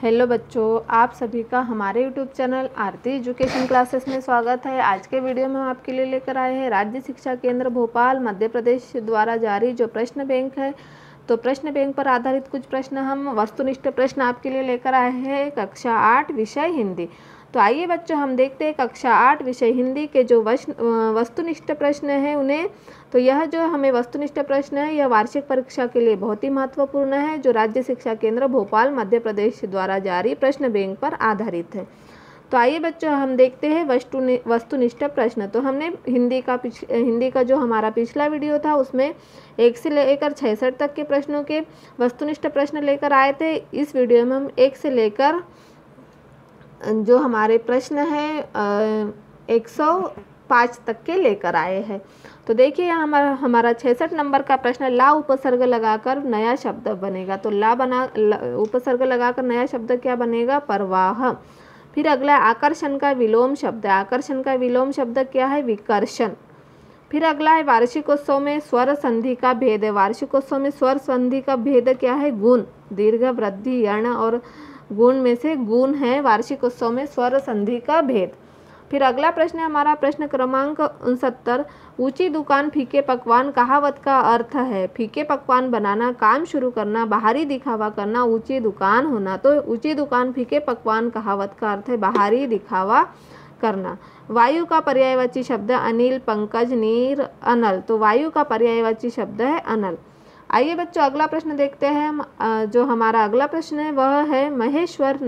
Hello बच्चों, आप सभी का हमारे यूट्यूब चैनल आरती एजुकेशन क्लासेस में स्वागत है। आज के वीडियो में हम आपके लिए लेकर आए हैं राज्य शिक्षा केंद्र भोपाल मध्य प्रदेश द्वारा जारी जो प्रश्न बैंक है। तो प्रश्न बैंक पर आधारित कुछ प्रश्न हम वस्तुनिष्ठ प्रश्न आपके लिए लेकर आए हैं। कक्षा 8 विषय हिंदी। तो आइए बच्चों हम देखते हैं कक्षा 8 विषय हिंदी के जो वस्तुनिष्ठ प्रश्न हैं उन्हें। तो यह जो हमें वस्तुनिष्ठ प्रश्न है यह वार्षिक परीक्षा के लिए बहुत ही महत्वपूर्ण है, जो राज्य शिक्षा केंद्र भोपाल मध्य प्रदेश द्वारा जारी प्रश्न बैंक पर आधारित है। तो आइए बच्चों हम देखते हैं वस्तुनिष्ठ प्रश्न। तो हमने हिंदी का जो हमारा पिछला वीडियो था उसमें 1 से लेकर 66 तक के प्रश्नों के वस्तुनिष्ठ प्रश्न लेकर आए थे। इस वीडियो में हम 1 से लेकर जो हमारे प्रश्न हैं 105 तक के लेकर आए हैं। तो देखिए हमारा 66 नंबर का प्रश्न, ला उपसर्ग लगाकर नया शब्द बनेगा। तो उपसर्ग लगाकर नया शब्द क्या बनेगा? प्रवाह। फिर अगला आकर्षण का विलोम शब्द है। आकर्षण का विलोम शब्द क्या है? विकर्षण। फिर अगला है वार्षिकोत्सव में स्वर संधि का भेद है। वार्षिकोत्सव में स्वर संधि का भेद क्या है? गुण। दीर्घ, वृद्धि, यण और गुण में से गुण है वार्षिकोत्सव में स्वर संधि का भेद। फिर अगला प्रश्न है हमारा प्रश्न क्रमांक 69, ऊंची दुकान फीके पकवान कहावत का अर्थ है। फीके पकवान बनाना, काम शुरू करना, बाहरी दिखावा करना, ऊंची दुकान होना। तो ऊंची दुकान फीके पकवान कहावत का अर्थ है बाहरी दिखावा करना। वायु का पर्यायवाची शब्द अनिल, पंकज, नीर, अनल। तो वायु का पर्यायवाची शब्द है अनल। आइए बच्चों अगला प्रश्न देखते हैं। जो हमारा अगला प्रश्न है वह है महेश्वर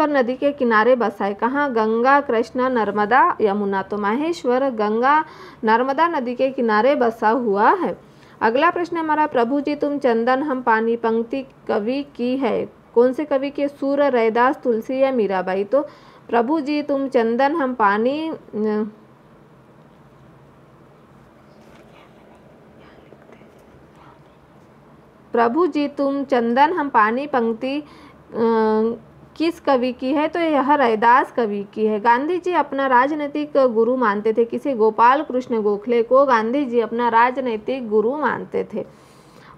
नदी के किनारे बसा है। कहाँ? गंगा, कृष्णा, नर्मदा, यमुना। तो महेश्वर गंगा नर्मदा नदी के किनारे बसा हुआ है। अगला प्रश्न हमारा प्रभु जी तुम चंदन हम पानी पंक्ति कवि की है। कौन से कवि के? सूर, रैदास, तुलसी या मीराबाई। तो प्रभु जी तुम चंदन हम पानी प्रभु जी तुम चंदन हम पानी पंक्ति किस कवि की है? तो यह रैदास कवि की है। गांधी जी अपना राजनीतिक गुरु मानते थे किसे? गोपाल कृष्ण गोखले को गांधी जी अपना राजनीतिक गुरु मानते थे।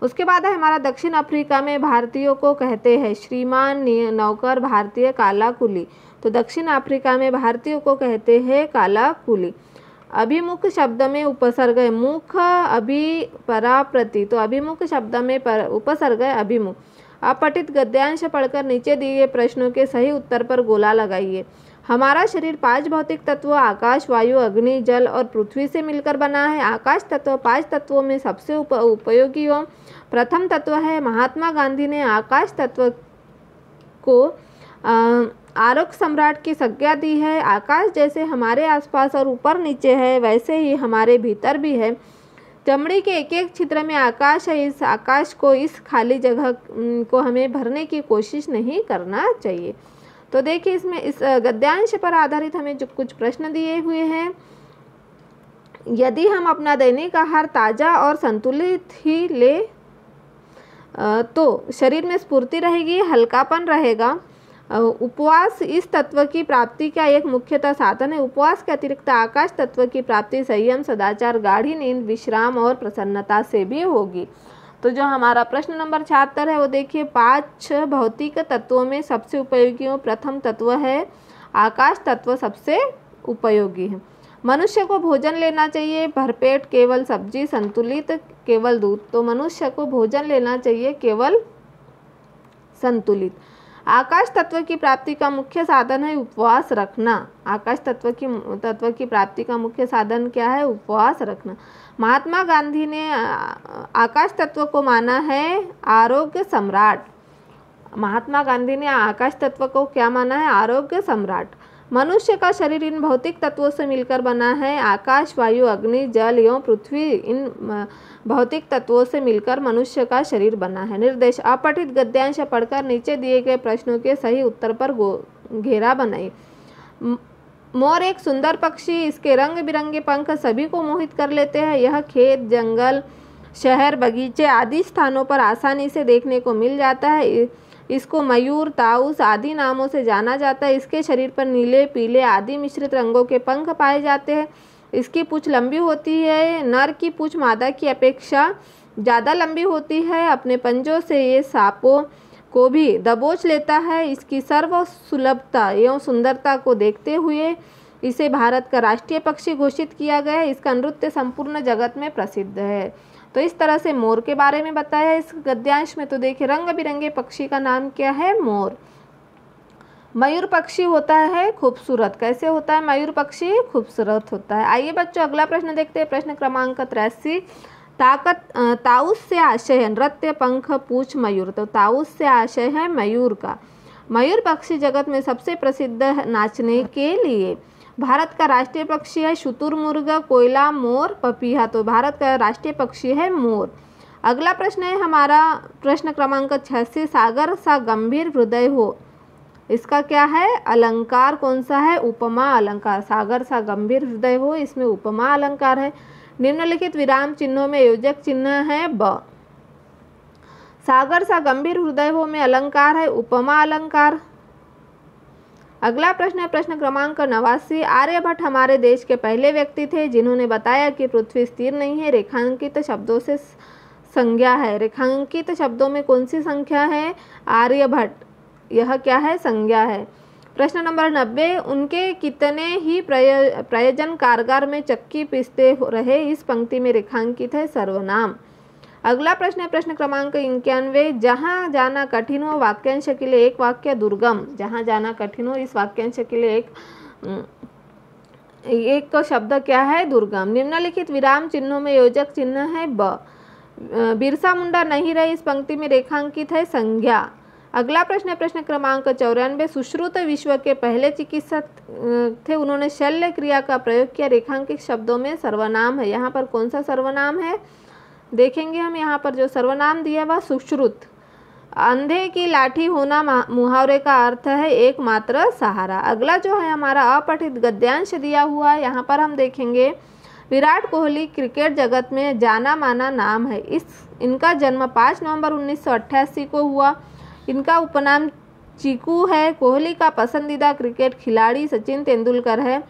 उसके बाद है हमारा दक्षिण अफ्रीका में भारतीयों को कहते हैं श्रीमान, नौकर, भारतीय, काला कुली। तो दक्षिण अफ्रीका में भारतीयों को कहते हैं काला कुली। अभिमुख शब्द में उपसर्ग है मुख, अभि, परा, प्रति। तो अभिमुख शब्द में उपसर्ग है अभिमुख। अपठित गद्यांश पढ़कर नीचे दिए प्रश्नों के सही उत्तर पर गोला लगाइए। हमारा शरीर 5 भौतिक तत्व आकाश, वायु, अग्नि, जल और पृथ्वी से मिलकर बना है। आकाश तत्व 5 तत्वों में सबसे उपयोगी हो प्रथम तत्व है। महात्मा गांधी ने आकाश तत्व को आलोक सम्राट की संज्ञा दी है। आकाश जैसे हमारे आसपास और ऊपर नीचे है वैसे ही हमारे भीतर भी है। चमड़ी के एक एक छिद्र में आकाश है। इस आकाश को, इस खाली जगह को हमें भरने की कोशिश नहीं करना चाहिए। तो देखिए इसमें इस गद्यांश पर आधारित हमें जो कुछ प्रश्न दिए हुए हैं। यदि हम अपना दैनिक आहार ताज़ा और संतुलित ही ले तो शरीर में स्फूर्ति रहेगी, हल्कापन रहेगा। उपवास इस तत्व की प्राप्ति का एक मुख्यतः साधन है। उपवास के अतिरिक्त आकाश तत्व की प्राप्ति संयम, सदाचार, गाढ़ी नींद, विश्राम और प्रसन्नता से भी होगी। तो जो हमारा प्रश्न नंबर 76 है वो देखिए 5 भौतिक तत्वों में सबसे उपयोगी प्रथम तत्व है आकाश तत्व सबसे उपयोगी है। मनुष्य को भोजन लेना चाहिए भरपेट, केवल सब्जी, संतुलित, केवल दूध। तो मनुष्य को भोजन लेना चाहिए केवल संतुलित। आकाश तत्व की प्राप्ति का मुख्य साधन है उपवास रखना। आकाश तत्व की प्राप्ति का मुख्य साधन क्या है? उपवास रखना। महात्मा गांधी ने आकाश तत्व को माना है आरोग्य सम्राट। महात्मा गांधी ने आकाश तत्व को क्या माना है? आरोग्य सम्राट। मनुष्य का शरीर इन भौतिक तत्वों से मिलकर बना है। आकाश, वायु, अग्नि, जल एवं पृथ्वी इन भौतिक तत्वों से मिलकर मनुष्य का शरीर बना है। निर्देश अपठित गद्यांश पढ़कर नीचे दिए गए प्रश्नों के सही उत्तर पर घेरा बनाइए। मोर एक सुंदर पक्षी, इसके रंग बिरंगे पंख सभी को मोहित कर लेते हैं। यह खेत, जंगल, शहर, बगीचे आदि स्थानों पर आसानी से देखने को मिल जाता है। इसको मयूर, ताउस आदि नामों से जाना जाता है। इसके शरीर पर नीले, पीले आदि मिश्रित रंगों के पंख पाए जाते हैं। इसकी पूंछ लंबी होती है। नर की पूंछ मादा की अपेक्षा ज़्यादा लंबी होती है। अपने पंजों से ये सांपों को भी दबोच लेता है। इसकी सर्व सुलभता एवं सुंदरता को देखते हुए इसे भारत का राष्ट्रीय पक्षी घोषित किया गया है। इसका नृत्य संपूर्ण जगत में प्रसिद्ध है। तो इस तरह से मोर के बारे में बताया इस गद्यांश में। तो देखिए, रंग बिरंगे पक्षी का नाम क्या है? मोर। मयूर पक्षी होता है खूबसूरत। कैसे होता है मयूर पक्षी? खूबसूरत होता है। आइए बच्चों, अगला प्रश्न देखते हैं। प्रश्न क्रमांक 83। ताउस से आशय है नृत्य, पंख, पूछ, मयूर। तो ताउस से आशय है मयूर का। मयूर पक्षी जगत में सबसे प्रसिद्ध है नाचने के लिए। भारत का राष्ट्रीय पक्षी है शुतुरमुर्ग, कोयला, मोर, पपीहा। तो भारत का राष्ट्रीय पक्षी है मोर। अगला प्रश्न है हमारा प्रश्न क्रमांक 86। सागर सा गंभीर हृदय हो, इसका क्या है? अलंकार कौन सा है? उपमा अलंकार। सागर सा गंभीर हृदय हो, इसमें उपमा अलंकार है। निम्नलिखित विराम चिन्हों में योजक चिन्ह है ब। सागर सा गंभीर हृदय हो में अलंकार है उपमा अलंकार। अगला प्रश्न है प्रश्न क्रमांक 89। आर्यभट्ट हमारे देश के पहले व्यक्ति थे जिन्होंने बताया कि पृथ्वी स्थिर नहीं है। रेखांकित शब्दों से संज्ञा है। रेखांकित शब्दों में कौन सी संख्या है? आर्यभट्ट। यह क्या है? संज्ञा है। प्रश्न नंबर 90। उनके कितने ही प्रयोजन कारगर में चक्की पीसते रहे, इस पंक्ति में रेखांकित है सर्वनाम। अगला प्रश्न है प्रश्न क्रमांक 91। जहाँ जाना कठिन हो वाक्यांश के लिए एक वाक्य दुर्गम। जहाँ जाना कठिन हो, इस वाक्यांश के लिए एक शब्द क्या है? दुर्गम। निम्नलिखित विराम चिन्हों में योजक चिन्ह है ब। बिरसा मुंडा नहीं रहे, इस पंक्ति में रेखांकित है संज्ञा। अगला प्रश्न है प्रश्न क्रमांक 94। सुश्रुत विश्व के पहले चिकित्सक थे, उन्होंने शल्य क्रिया का प्रयोग किया। रेखांकित शब्दों में सर्वनाम है। यहाँ पर कौन सा सर्वनाम है? देखेंगे हम। यहाँ पर जो सर्वनाम दिया वह सुश्रुत। अंधे की लाठी होना मुहावरे का अर्थ है एकमात्र सहारा। अगला जो है हमारा अपठित गद्यांश दिया हुआ है, यहाँ पर हम देखेंगे विराट कोहली क्रिकेट जगत में जाना माना नाम है। इनका जन्म 5 नवंबर 1988 को हुआ। इनका उपनाम चीकू है। कोहली का पसंदीदा क्रिकेट खिलाड़ी सचिन तेंदुलकर है।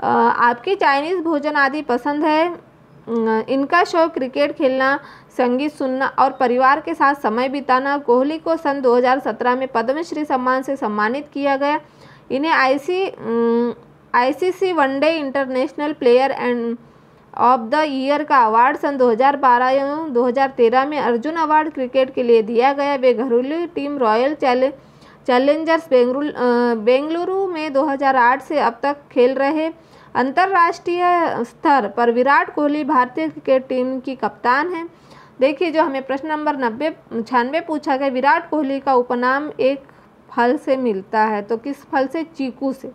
आपकी चाइनीज़ भोजन आदि पसंद है। इनका शौक क्रिकेट खेलना, संगीत सुनना और परिवार के साथ समय बिताना। कोहली को सन 2017 में पद्मश्री सम्मान से सम्मानित किया गया। इन्हें ICC one day international player end of the year का अवार्ड सन 2012 एवं 2013 में अर्जुन अवार्ड क्रिकेट के लिए दिया गया। वे घरेलू टीम रॉयल चैलेंजर्स बेंगलुरु में 2008 से अब तक खेल रहे। अंतर्राष्ट्रीय स्तर पर विराट कोहली भारतीय क्रिकेट टीम की कप्तान हैं। देखिए, जो हमें प्रश्न नंबर 96 पूछा गया, विराट कोहली का उपनाम एक फल से मिलता है। तो किस फल से? चीकू से।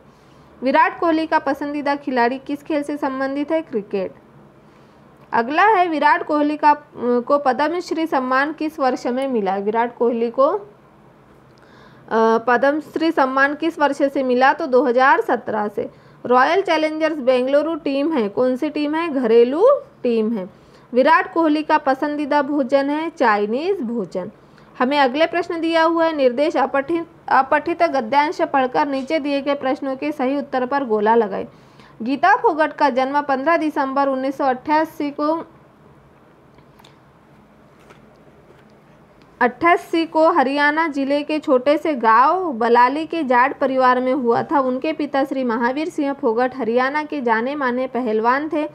विराट कोहली का पसंदीदा खिलाड़ी किस खेल से संबंधित है? क्रिकेट। अगला है विराट कोहली को पद्मश्री सम्मान किस वर्ष में मिला? विराट कोहली को पद्मश्री सम्मान किस वर्ष से मिला? तो 2017 से। रॉयल चैलेंजर्स बेंगलुरु टीम है, कौन सी टीम है? घरेलू टीम है। विराट कोहली का पसंदीदा भोजन है चाइनीज भोजन। हमें अगले प्रश्न दिया हुआ है निर्देश अपठित गद्यांश पढ़कर नीचे दिए गए प्रश्नों के सही उत्तर पर गोला लगाए। गीता फोगट का जन्म 15 दिसंबर 1988 को हरियाणा जिले के छोटे से गांव बलाली के जाट परिवार में हुआ था। उनके पिता श्री महावीर सिंह फोगट हरियाणा के जाने माने पहलवान थे।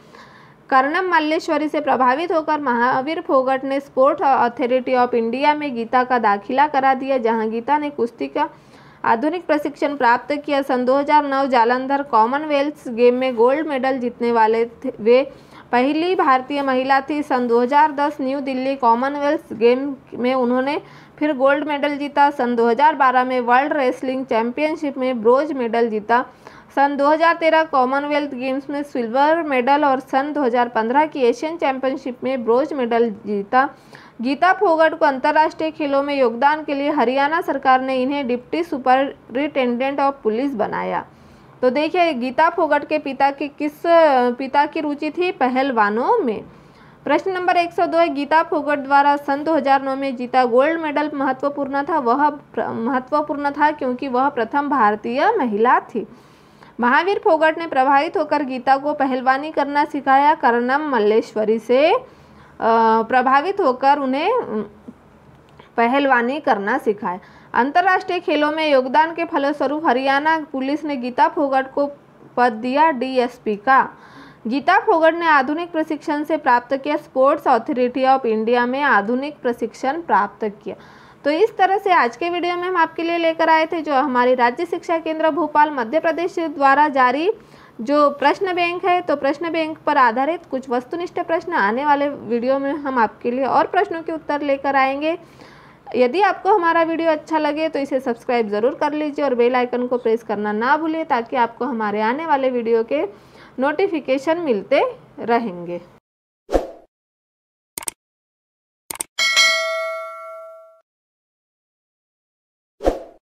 कर्णम मल्लेश्वरी से प्रभावित होकर महावीर फोगट ने स्पोर्ट अथॉरिटी ऑफ इंडिया में गीता का दाखिला करा दिया, जहां गीता ने कुश्ती का आधुनिक प्रशिक्षण प्राप्त किया। सन 2009 जालंधर कॉमनवेल्थ गेम में गोल्ड मेडल जीतने वाले वे पहली भारतीय महिला थी। सन 2010 न्यू दिल्ली कॉमनवेल्थ गेम में उन्होंने फिर गोल्ड मेडल जीता। सन 2012 में वर्ल्ड रेसलिंग चैंपियनशिप में ब्रोंज मेडल जीता। सन 2013 कॉमनवेल्थ गेम्स में सिल्वर मेडल और सन 2015 की एशियन चैंपियनशिप में ब्रोंज मेडल जीता। गीता फोगट को अंतर्राष्ट्रीय खेलों में योगदान के लिए हरियाणा सरकार ने इन्हें डिप्टी सुपरिटेंडेंट ऑफ पुलिस बनाया। तो देखिए, गीता फोगट के पिता की रुचि थी पहलवानों में। प्रश्न नंबर 102 है गीता फोगट द्वारा सन 2009 में जीता गोल्ड मेडल महत्वपूर्ण था क्योंकि वह प्रथम भारतीय महिला थी। महावीर फोगट ने प्रभावित होकर गीता को पहलवानी करना सिखाया। कर्णम मल्लेश्वरी से प्रभावित होकर उन्हें पहलवानी करना सिखाया। अंतर्राष्ट्रीय खेलों में योगदान के फलस्वरूप हरियाणा पुलिस ने गीता फोगाट को पद दिया डीएसपी का। गीता फोगाट ने आधुनिक प्रशिक्षण से प्राप्त किया, स्पोर्ट्स अथॉरिटी ऑफ इंडिया में आधुनिक प्रशिक्षण प्राप्त किया। तो इस तरह से आज के वीडियो में हम आपके लिए लेकर आए थे जो हमारी राज्य शिक्षा केंद्र भोपाल मध्य प्रदेश द्वारा जारी जो प्रश्न बैंक है, तो प्रश्न बैंक पर आधारित कुछ वस्तुनिष्ठ प्रश्न। आने वाले वीडियो में हम आपके लिए और प्रश्नों के उत्तर लेकर आएंगे। यदि आपको हमारा वीडियो अच्छा लगे तो इसे सब्सक्राइब ज़रूर कर लीजिए और बेल आइकन को प्रेस करना ना भूलिए ताकि आपको हमारे आने वाले वीडियो के नोटिफिकेशन मिलते रहेंगे।